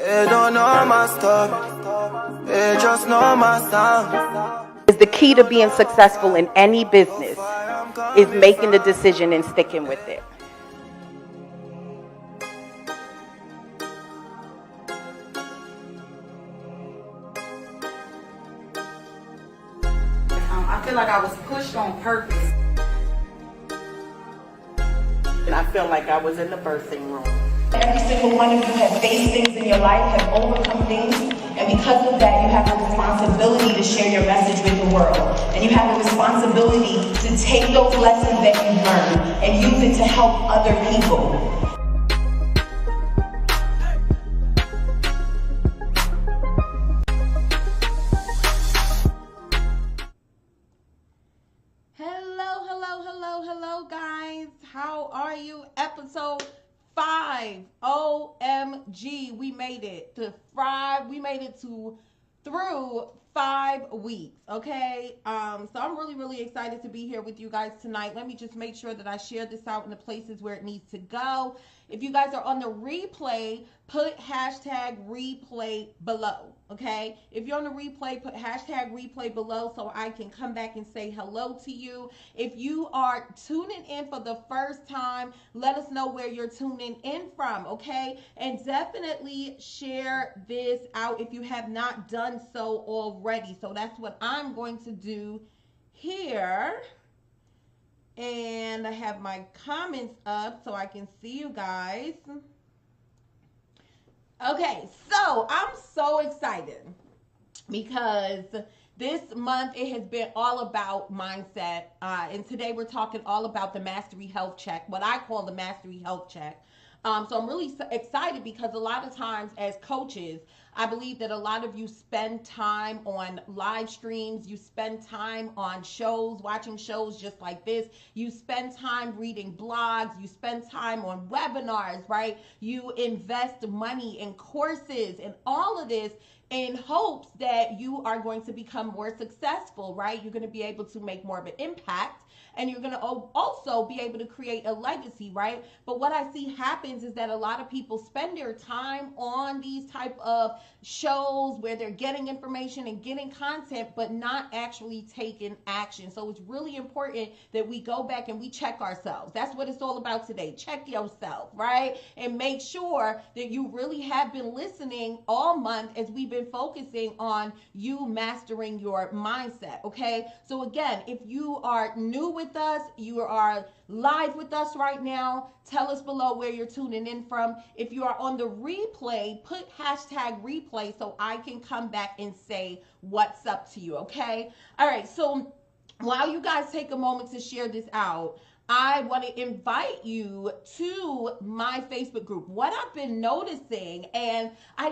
They don't know my story, they just know my sound. Is the key to being successful in any business is making the decision and sticking with it. I feel like I was pushed on purpose. And I feel like I was in the birthing room. Every single one of you have faced things in your life, have overcome things, and because of that, you have the responsibility to share your message with the world. And you have the responsibility to take those lessons that you've learned and use it to help other people. Hello, guys. How are you? Episode 5. OMG. We made it to 5. We made it through 5 weeks. Okay. So I'm really excited to be here with you guys tonight. Let me just make sure that I share this out in the places where it needs to go. If you guys are on the replay, put hashtag replay below. Okay, if you're on the replay, put hashtag replay below so I can come back and say hello to you. If you are tuning in for the first time, let us know where you're tuning in from, okay? And definitely share this out if you have not done so already. So that's what I'm going to do here. And I have my comments up so I can see you guys. Okay, so I'm so excited because this month it has been all about mindset. And today we're talking all about the Mastery Health Check, what I call the Mastery Health Check. So I'm really excited because a lot of times as coaches, I believe that a lot of you spend time on live streams, you spend time on shows, watching shows just like this, you spend time reading blogs, you spend time on webinars, right? You invest money in courses and all of this in hopes that you are going to become more successful, right? You're going to be able to make more of an impact. And you're going to also be able to create a legacy, right? But what I see happens is that a lot of people spend their time on these type of shows where they're getting information and getting content, but not actually taking action. So it's really important that we go back and we check ourselves. That's what it's all about today. Check yourself, right? And make sure that you really have been listening all month as we've been focusing on you mastering your mindset, okay? So again, if you are new with us, you are live with us right now, tell us below where you're tuning in from. If you are on the replay, put hashtag replay so I can come back and say what's up to you, okay? All right, so while you guys take a moment to share this out, I want to invite you to my Facebook group. What I've been noticing, and I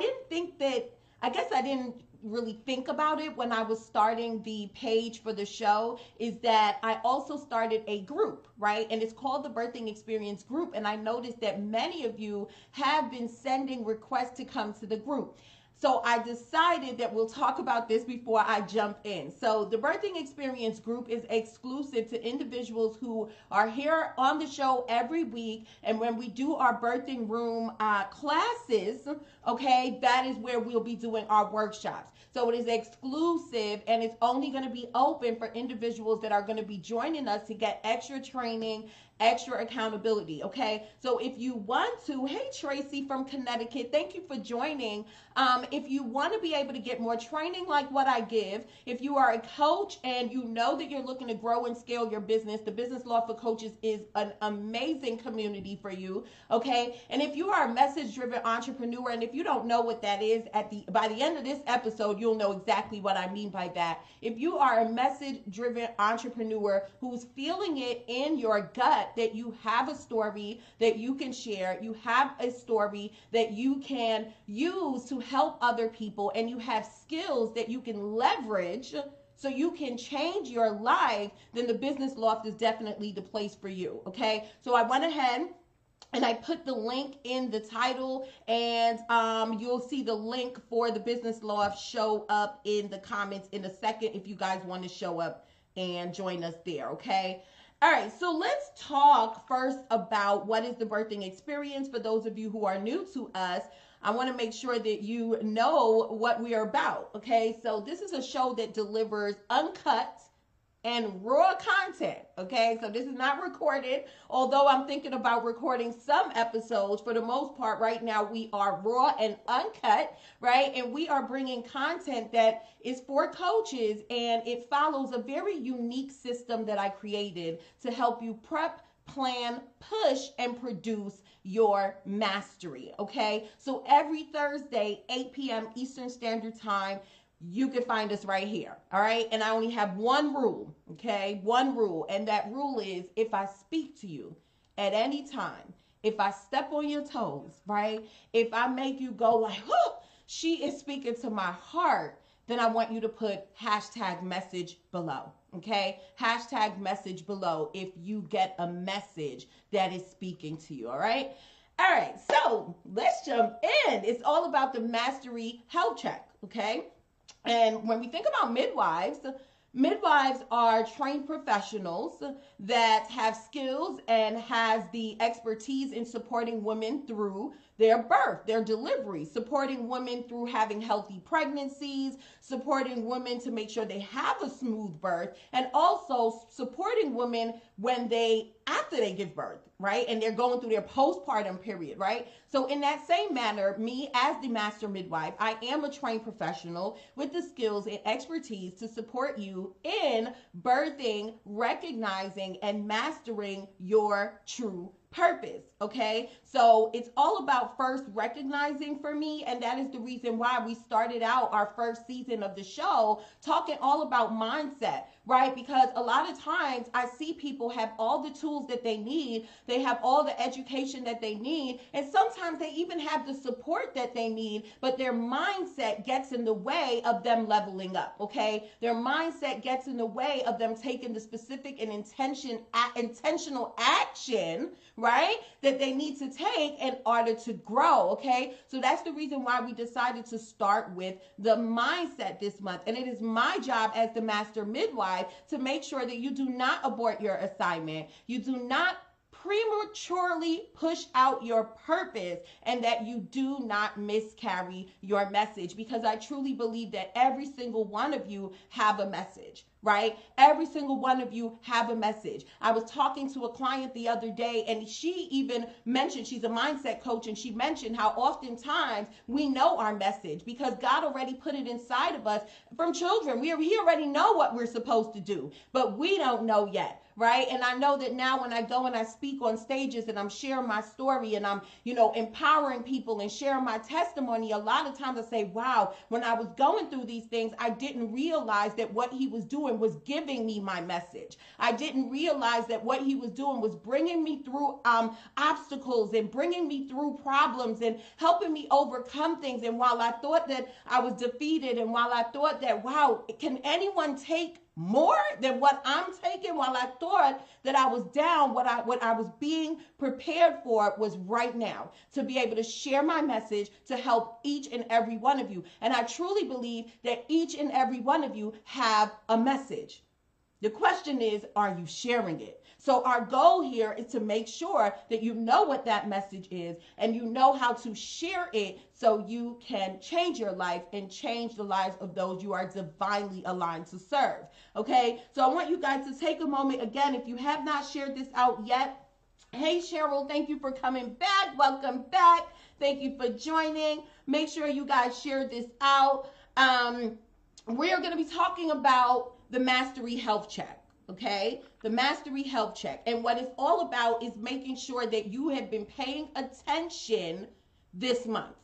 guess I didn't really think about it when I was starting the page for the show, is that I also started a group, right? And it's called the Birthing Experience Group. And I noticed that many of you have been sending requests to come to the group. So I decided that we'll talk about this before I jump in. So the Birthing Experience Group is exclusive to individuals who are here on the show every week. And when we do our birthing room classes, okay, that is where we'll be doing our workshops. So it is exclusive and it's only going to be open for individuals that are going to be joining us to get extra training, extra accountability, okay? So if you want to, hey Tracy from Connecticut, thank you for joining. If you want to be able to get more training like what I give, if you are a coach and you know that you're looking to grow and scale your business, the Business Law for Coaches is an amazing community for you, okay? And if you are a message-driven entrepreneur, and if you don't know what that is, by the end of this episode, you'll know exactly what I mean by that. If you are a message-driven entrepreneur who's feeling it in your gut that you have a story that you can share, you have a story that you can use to help other people, and you have skills that you can leverage so you can change your life, then the Business Loft is definitely the place for you, okay? So I went ahead and I put the link in the title, and you'll see the link for the Business Loft show up in the comments in a second if you guys want to show up and join us there, okay? All right, so let's talk first about what is the birthing experience. For those of you who are new to us, I want to make sure that you know what we are about. Okay, so this is a show that delivers uncut and raw content. Okay, so this is not recorded, although I'm thinking about recording some episodes. For the most part, right now we are raw and uncut, right? And we are bringing content that is for coaches, and it follows a very unique system that I created to help you prep, plan, push, and produce your mastery. Okay, so every Thursday, 8 p.m. Eastern Standard Time, you can find us right here. All right. And I only have one rule. Okay. One rule. And that rule is, if I speak to you at any time, if I step on your toes, right? If I make you go like, oh, she is speaking to my heart, then I want you to put hashtag message below. Okay. Hashtag message below if you get a message that is speaking to you. All right. All right. So let's jump in. It's all about the mastery health check. Okay. And when we think about midwives, midwives are trained professionals that have skills and has the expertise in supporting women through their birth, their delivery, supporting women through having healthy pregnancies, supporting women to make sure they have a smooth birth, and also supporting women when after they give birth, right? And they're going through their postpartum period, right? So in that same manner, me as the master midwife, I am a trained professional with the skills and expertise to support you in birthing, recognizing, and mastering your true purpose. Okay, so it's all about first recognizing for me, and that is the reason why we started out our first season of the show talking all about mindset, right? Because a lot of times I see people have all the tools that they need, they have all the education that they need, and sometimes they even have the support that they need, but their mindset gets in the way of them leveling up. Okay, their mindset gets in the way of them taking the specific and intentional action, right, that they need to take in order to grow. Okay, so that's the reason why we decided to start with the mindset this month. And it is my job as the master midwife to make sure that you do not abort your assignment, you do not prematurely push out your purpose, and that you do not miscarry your message, because I truly believe that every single one of you have a message, right? Every single one of you have a message. I was talking to a client the other day, and she even mentioned, she's a mindset coach, and she mentioned how oftentimes we know our message because God already put it inside of us from children. He already know what we're supposed to do, but we don't know yet. Right. And I know that now when I go and I speak on stages and I'm sharing my story and I'm, empowering people and sharing my testimony, a lot of times I say, wow, when I was going through these things, I didn't realize that what he was doing was giving me my message. I didn't realize that what he was doing was bringing me through obstacles and bringing me through problems and helping me overcome things. And while I thought that I was defeated, and while I thought that, wow, can anyone take more than what I'm taking, while I thought that I was down, what I was being prepared for was right now to be able to share my message to help each and every one of you. And I truly believe that each and every one of you have a message. The question is, are you sharing it? So our goal here is to make sure that you know what that message is and you know how to share it so you can change your life and change the lives of those you are divinely aligned to serve. Okay, so I want you guys to take a moment. Again, if you have not shared this out yet, hey Cheryl, thank you for coming back. Welcome back. Thank you for joining. Make sure you guys share this out. We're going to be talking about the Mastery Health Check. Okay, the Mastery Health Check. And what it's all about is making sure that you have been paying attention this month,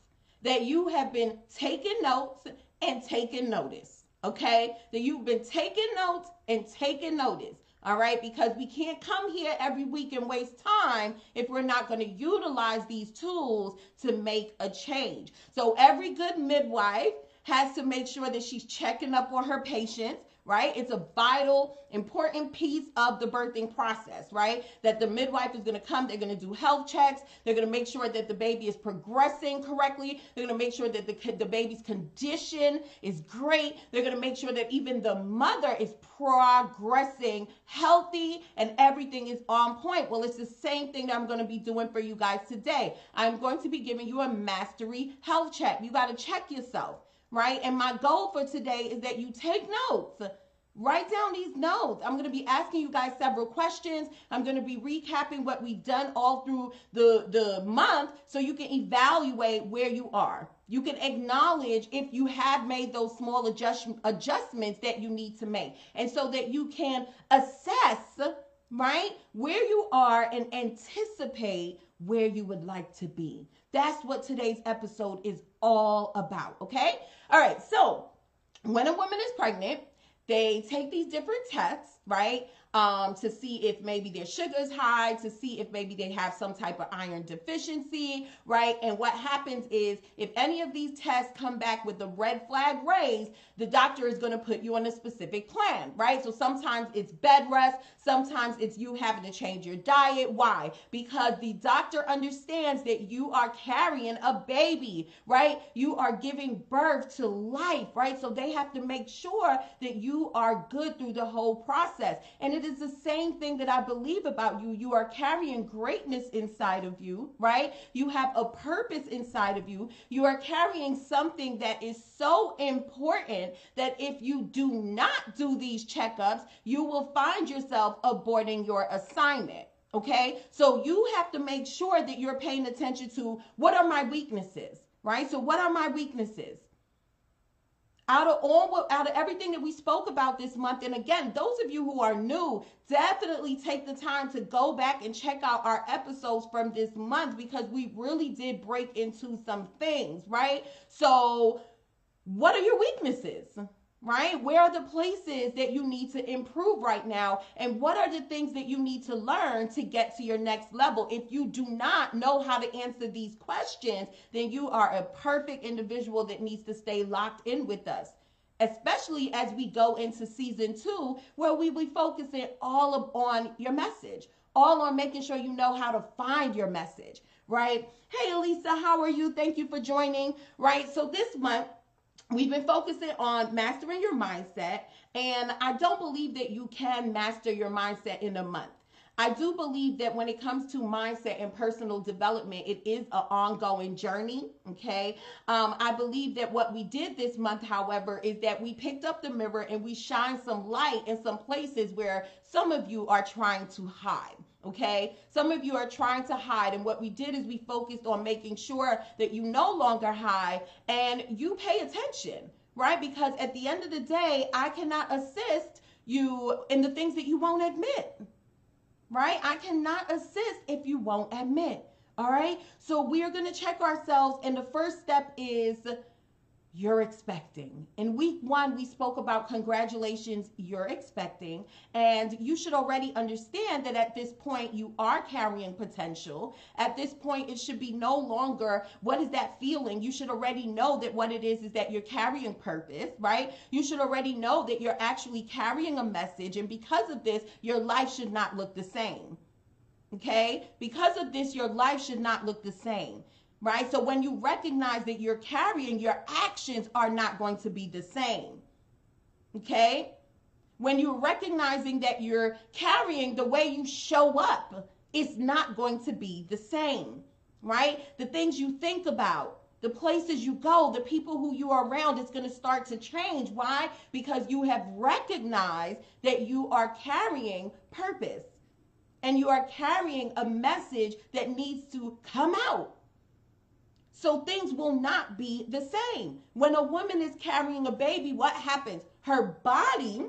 that you have been taking notes and taking notice. Okay, that you've been taking notes and taking notice. All right, because we can't come here every week and waste time if we're not going to utilize these tools to make a change. So every good midwife has to make sure that she's checking up on her patients, right? It's a vital, important piece of the birthing process, right? That the midwife is going to come, they're going to do health checks, they're going to make sure that the baby is progressing correctly, they're going to make sure that the baby's condition is great, they're going to make sure that even the mother is progressing healthy and everything is on point. Well, it's the same thing that I'm going to be doing for you guys today. I'm going to be giving you a mastery health check. You got to check yourself, right? And my goal for today is that you take notes. Write down these notes. I'm going to be asking you guys several questions. I'm going to be recapping what we've done all through the month so you can evaluate where you are. You can acknowledge if you have made those small adjustments that you need to make. And so that you can assess, right, where you are and anticipate where you would like to be. That's what today's episode is all about, okay? All right, so when a woman is pregnant, they take these different tests, right? To see if maybe their sugar's high, to see if maybe they have some type of iron deficiency, right? And what happens is if any of these tests come back with the red flag raised, the doctor is going to put you on a specific plan, right? So sometimes it's bed rest, sometimes it's you having to change your diet. Why? Because the doctor understands that you are carrying a baby, right? You are giving birth to life, right? So they have to make sure that you are good through the whole process. And it is the same thing that I believe about you. You are carrying greatness inside of you, right? You have a purpose inside of you. You are carrying something that is so important that if you do not do these checkups, you will find yourself aborting your assignment. Okay, so you have to make sure that you're paying attention to what are my weaknesses, right? So what are my weaknesses? Out of everything that we spoke about this month, and again, those of you who are new, definitely take the time to go back and check out our episodes from this month because we really did break into some things, right? So what are your weaknesses? Right? Where are the places that you need to improve right now? And what are the things that you need to learn to get to your next level? If you do not know how to answer these questions, then you are a perfect individual that needs to stay locked in with us, especially as we go into season 2, where we will be focusing all on your message, all on making sure you know how to find your message, right? Hey, Elisa, how are you? Thank you for joining, right? So this month, we've been focusing on mastering your mindset, and I don't believe that you can master your mindset in a month. I do believe that when it comes to mindset and personal development, it is an ongoing journey, okay? I believe that what we did this month, however, is that we picked up the mirror and we shined some light in some places where some of you are trying to hide. Okay, some of you are trying to hide, and what we did is we focused on making sure that you no longer hide and you pay attention, right? Because at the end of the day, I cannot assist you in the things that you won't admit, right? I cannot assist if you won't admit, all right? So we are going to check ourselves, and the first step is you're expecting. In week 1, we spoke about congratulations, you're expecting, and you should already understand that at this point you are carrying potential. At this point, it should be no longer what is that feeling. You should already know that what it is that you're carrying purpose, right? You should already know that you're actually carrying a message, and because of this, your life should not look the same. Okay? Because of this, your life should not look the same. Right? So when you recognize that you're carrying, your actions are not going to be the same. Okay? When you're recognizing that you're carrying, the way you show up is not going to be the same. Right? The things you think about, the places you go, the people who you are around, it's going to start to change. Why? Because you have recognized that you are carrying purpose and you are carrying a message that needs to come out. So things will not be the same. When a woman is carrying a baby, what happens? Her body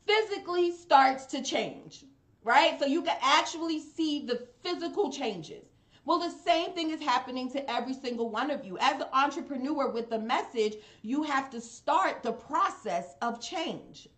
physically starts to change, right? So you can actually see the physical changes. Well, the same thing is happening to every single one of you. As an entrepreneur with the message, you have to start the process of change.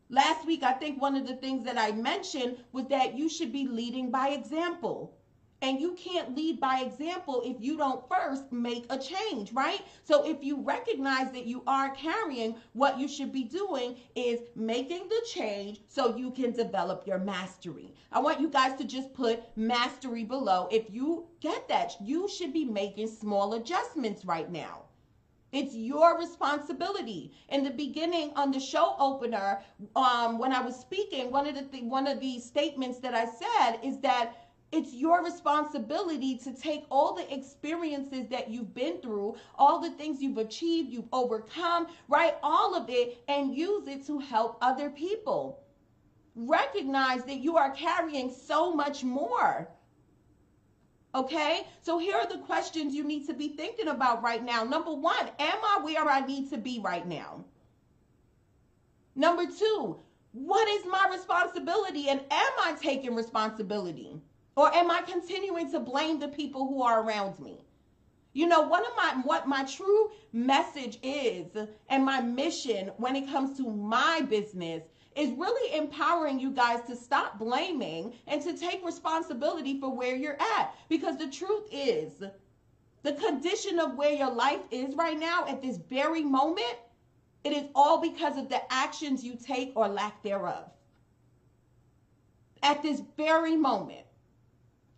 Last week, I think one of the things that I mentioned was that you should be leading by example. And you can't lead by example if you don't first make a change, right? So if you recognize that you are carrying, what you should be doing is making the change so you can develop your mastery. I want you guys to just put mastery below. If you get that, you should be making small adjustments right now. It's your responsibility. In the beginning, on the show opener, when I was speaking, one of the statements that I said is that it's your responsibility to take all the experiences that you've been through, all the things you've achieved, you've overcome, right? All of it, and use it to help other people. Recognize that you are carrying so much more. Okay, so here are the questions you need to be thinking about right now. Number one, am I where I need to be right now? Number two, what is my responsibility, and am I taking responsibility? Or am I continuing to blame the people who are around me? You know, what my true message is and my mission when it comes to my business is really empowering you guys to stop blaming and to take responsibility for where you're at. Because the truth is, the condition of where your life is right now at this very moment, it is all because of the actions you take or lack thereof. At this very moment.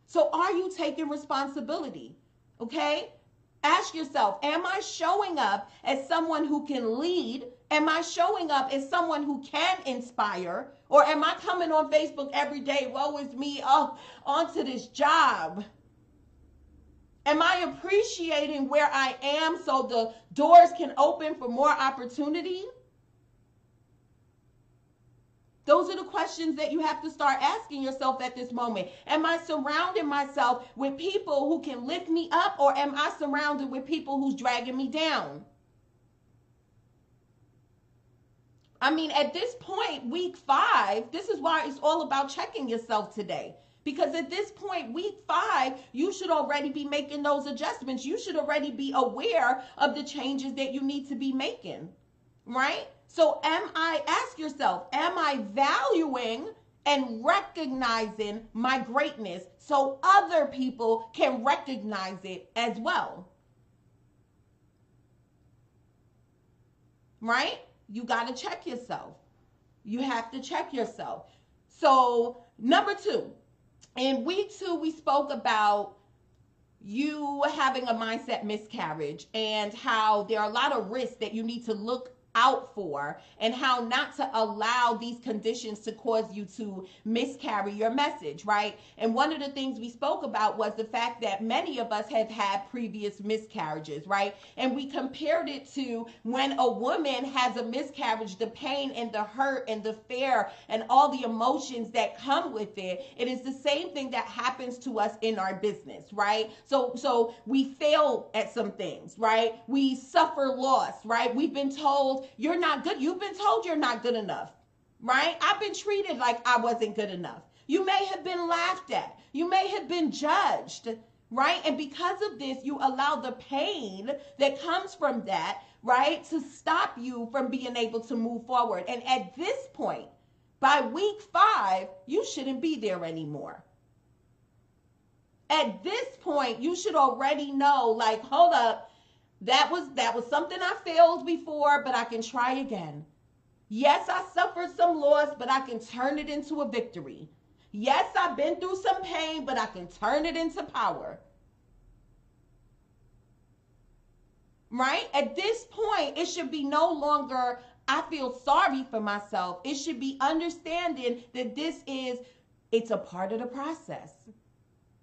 So are you taking responsibility? Okay? Ask yourself, am I showing up as someone who can lead? Am I showing up as someone who can inspire? Or am I coming on Facebook every day, woe is me, oh, onto this job? Am I appreciating where I am so the doors can open for more opportunity? Those are the questions that you have to start asking yourself at this moment. Am I surrounding myself with people who can lift me up, or am I surrounded with people who's dragging me down? I mean, at this point, week 5, this is why it's all about checking yourself today. Because at this point, week 5, you should already be making those adjustments. You should already be aware of the changes that you need to be making, right? So ask yourself, am I valuing and recognizing my greatness so other people can recognize it as well? Right? You got to check yourself. You have to check yourself. So number 2, in week 2, we spoke about you having a mindset miscarriage and how there are a lot of risks that you need to look out for, and how not to allow these conditions to cause you to miscarry your message, right? And one of the things we spoke about was the fact that many of us have had previous miscarriages, right? And we compared it to when a woman has a miscarriage, the pain and the hurt and the fear and all the emotions that come with it. It is the same thing that happens to us in our business, right? So we fail at some things, right? We suffer loss, right? We've been told you're not good. You've been told you're not good enough, right? I've been treated like I wasn't good enough. You may have been laughed at. You may have been judged, right? And because of this, you allow the pain that comes from that, right, to stop you from being able to move forward. And at this point, by week 5, you shouldn't be there anymore. At this point, you should already know, like, hold up, that was something I failed before, but I can try again. Yes, I suffered some loss, but I can turn it into a victory. Yes, I've been through some pain, but I can turn it into power. Right? At this point, it should be no longer, I feel sorry for myself. It should be understanding that it's a part of the process.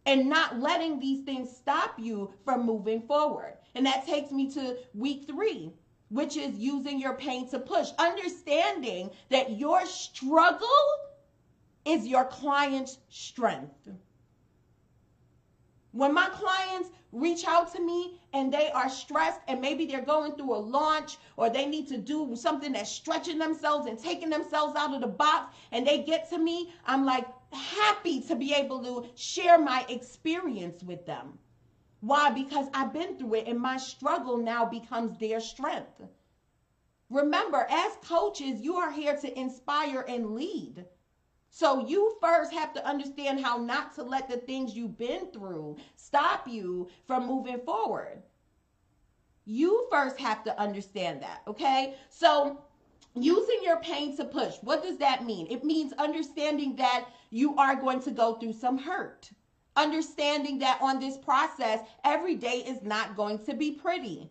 And not letting these things stop you from moving forward. And that takes me to week 3, which is using your pain to push. Understanding that your struggle is your client's strength. When my clients reach out to me and they are stressed and maybe they're going through a launch or they need to do something that's stretching themselves and taking themselves out of the box and they get to me, I'm like happy to be able to share my experience with them. Why? Because I've been through it and my struggle now becomes their strength. Remember, as coaches, you are here to inspire and lead. So you first have to understand how not to let the things you've been through stop you from moving forward. You first have to understand that, okay? So using your pain to push, what does that mean? It means understanding that you are going to go through some hurt. Understanding that on this process, every day is not going to be pretty.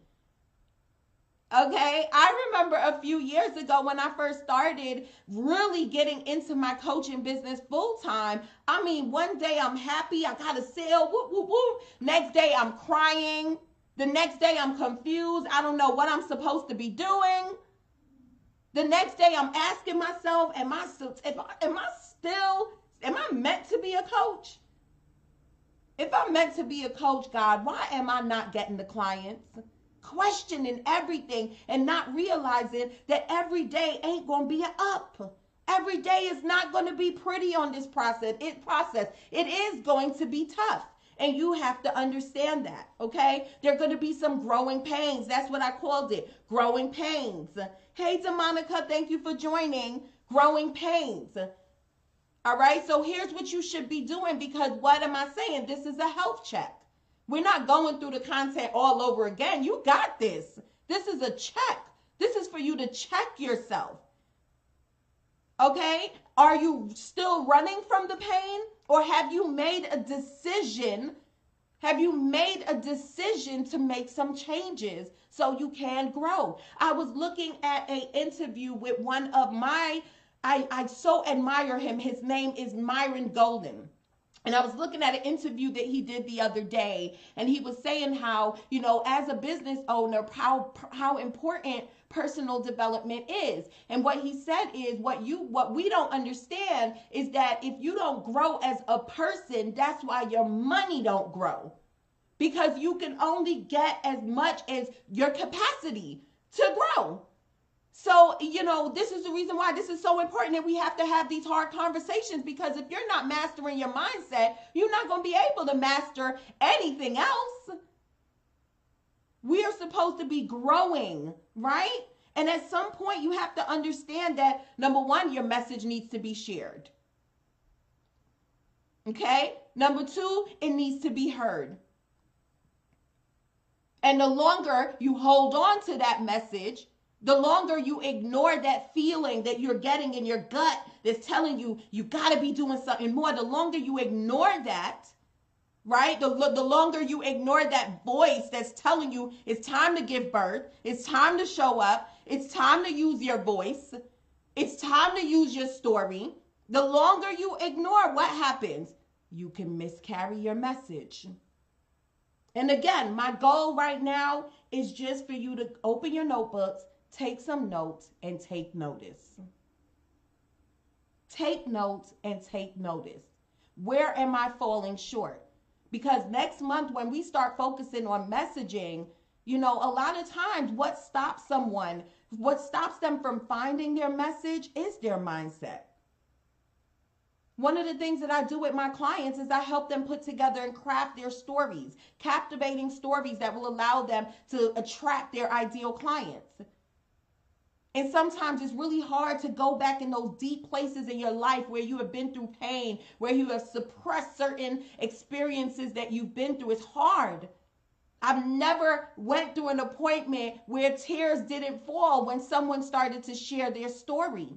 Okay, I remember a few years ago when I first started really getting into my coaching business full time. I mean, one day I'm happy, I got a sale, whoop, whoop, whoop. Next day I'm crying. The next day I'm confused. I don't know what I'm supposed to be doing. The next day I'm asking myself, am I meant to be a coach? If I'm meant to be a coach, God, why am I not getting the clients? Questioning everything and not realizing that every day ain't going to be an up. Every day is not going to be pretty on this process. It is going to be tough. And you have to understand that, okay? There are going to be some growing pains. That's what I called it, growing pains. Hey, DeMonica, thank you for joining. Growing pains. All right, so here's what you should be doing, because what am I saying? This is a health check. We're not going through the content all over again. You got this. This is a check. This is for you to check yourself. Okay? Are you still running from the pain, or have you made a decision? Have you made a decision to make some changes so you can grow? I was looking at an interview with one of I so admire him. His name is Myron Golden. And I was looking at an interview that he did the other day, and he was saying how, as a business owner, how important personal development is. And what he said is what we don't understand is that if you don't grow as a person, that's why your money don't grow. Because you can only get as much as your capacity to grow. So, this is the reason why this is so important that we have to have these hard conversations, because if you're not mastering your mindset, you're not going to be able to master anything else. We are supposed to be growing, right? And at some point, you have to understand that, number one, your message needs to be shared. Okay? Number two, it needs to be heard. And the longer you hold on to that message, the longer you ignore that feeling that you're getting in your gut that's telling you, you got to be doing something more, the longer you ignore that, right? The longer you ignore that voice that's telling you it's time to give birth, it's time to show up, it's time to use your voice, it's time to use your story. The longer you ignore, what happens? You can miscarry your message. And again, my goal right now is just for you to open your notebooks, take some notes, and take notice. Take notes and take notice. Where am I falling short? Because next month, when we start focusing on messaging, a lot of times what stops them from finding their message is their mindset. One of the things that I do with my clients is I help them put together and craft their stories, captivating stories that will allow them to attract their ideal clients. And sometimes it's really hard to go back in those deep places in your life where you have been through pain, where you have suppressed certain experiences that you've been through. It's hard. I've never went through an appointment where tears didn't fall when someone started to share their story.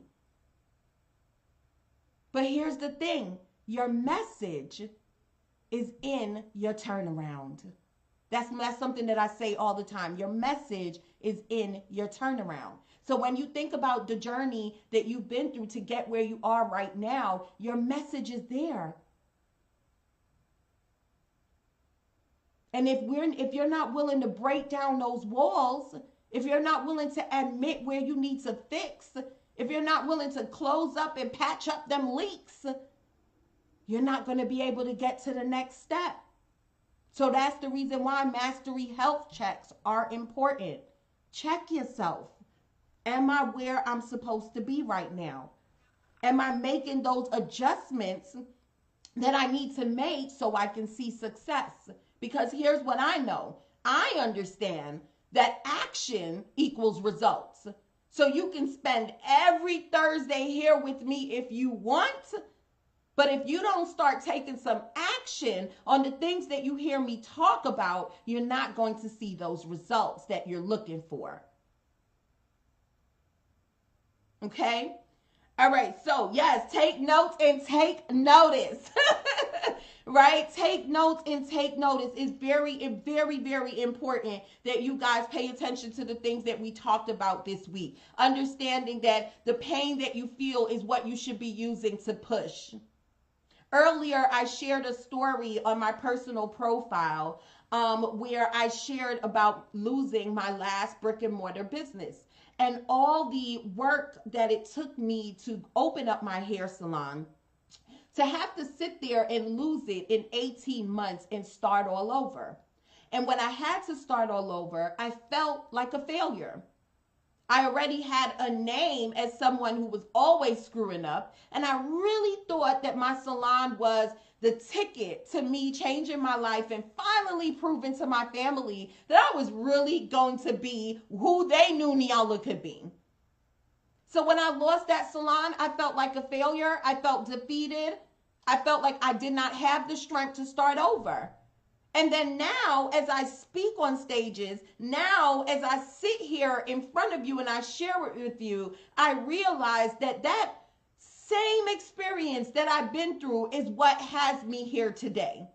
But here's the thing, your message is in your turnaround. That's something that I say all the time. Your message is in your turnaround. So when you think about the journey that you've been through to get where you are right now, your message is there. And if you're not willing to break down those walls, if you're not willing to admit where you need to fix, if you're not willing to close up and patch up them leaks, you're not going to be able to get to the next step. So that's the reason why mastery health checks are important. Check yourself. Am I where I'm supposed to be right now? Am I making those adjustments that I need to make so I can see success? Because here's what I know. I understand that action equals results. So you can spend every Thursday here with me if you want, But if you don't start taking some action on the things that you hear me talk about, you're not going to see those results that you're looking for. Okay? All right, so yes, take notes and take notice. Right? Take notes and take notice. It's very, very, very important that you guys pay attention to the things that we talked about this week. Understanding that the pain that you feel is what you should be using to push. Earlier, I shared a story on my personal profile where I shared about losing my last brick and mortar business and all the work that it took me to open up my hair salon, to have to sit there and lose it in 18 months and start all over. And when I had to start all over, I felt like a failure. I already had a name as someone who was always screwing up, and I really thought that my salon was the ticket to me changing my life and finally proving to my family that I was really going to be who they knew Niala could be. So when I lost that salon, I felt like a failure. I felt defeated. I felt like I did not have the strength to start over. And then now, as I speak on stages, now as I sit here in front of you and I share it with you, I realize that that same experience that I've been through is what has me here today.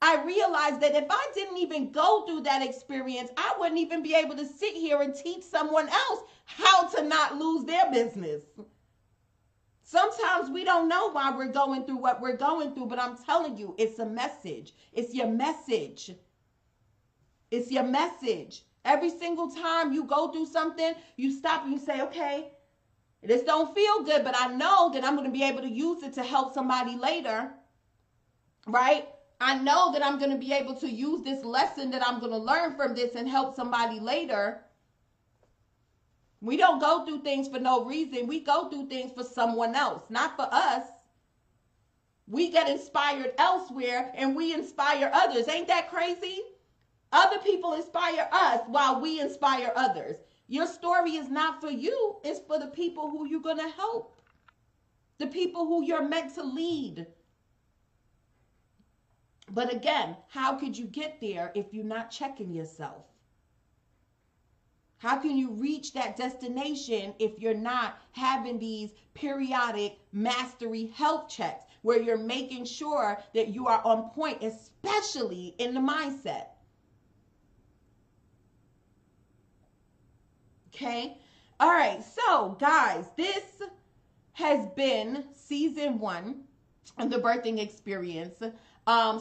I realized that if I didn't even go through that experience, I wouldn't even be able to sit here and teach someone else how to not lose their business. Sometimes we don't know why we're going through what we're going through, but I'm telling you, it's a message. It's your message. It's your message. Every single time you go through something, you stop and you say, okay, this don't feel good, but I know that I'm going to be able to use it to help somebody later, right? I know that I'm going to be able to use this lesson that I'm going to learn from this and help somebody later. We don't go through things for no reason. We go through things for someone else, not for us. We get inspired elsewhere and we inspire others. Ain't that crazy? Other people inspire us while we inspire others. Your story is not for you. It's for the people who you're going to help. The people who you're meant to lead. But again, how could you get there if you're not checking yourself? How can you reach that destination if you're not having these periodic mastery health checks where you're making sure that you are on point, especially in the mindset? Okay. All right. So guys, this has been season 1 of the birthing experience.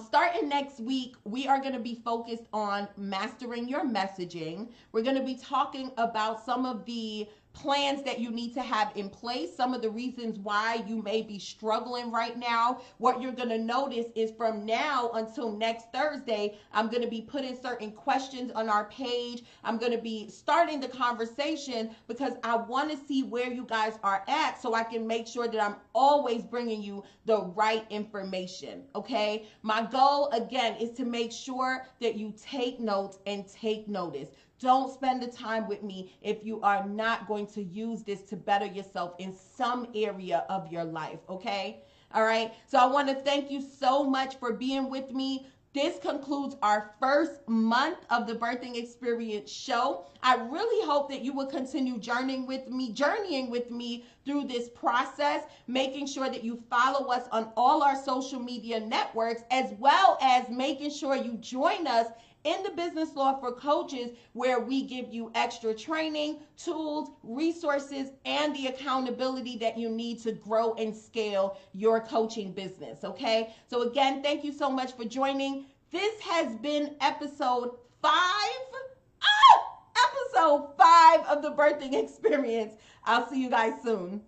Starting next week, we are going to be focused on mastering your messaging. We're going to be talking about some of the plans that you need to have in place, some of the reasons why you may be struggling right now. What you're going to notice is from now until next Thursday, I'm going to be putting certain questions on our page. I'm going to be starting the conversation because I want to see where you guys are at so I can make sure that I'm always bringing you the right information, okay? My goal, again, is to make sure that you take notes and take notice. Don't spend the time with me if you are not going to use this to better yourself in some area of your life, okay? All right. So I want to thank you so much for being with me. This concludes our first month of the Birthing Experience show. I really hope that you will continue journeying with me through this process, making sure that you follow us on all our social media networks, as well as making sure you join us in the Business Law for Coaches, where we give you extra training, tools, resources, and the accountability that you need to grow and scale your coaching business, okay? So again, thank you so much for joining. This has been episode 5. Episode 5 of the Birthing Experience. I'll see you guys soon.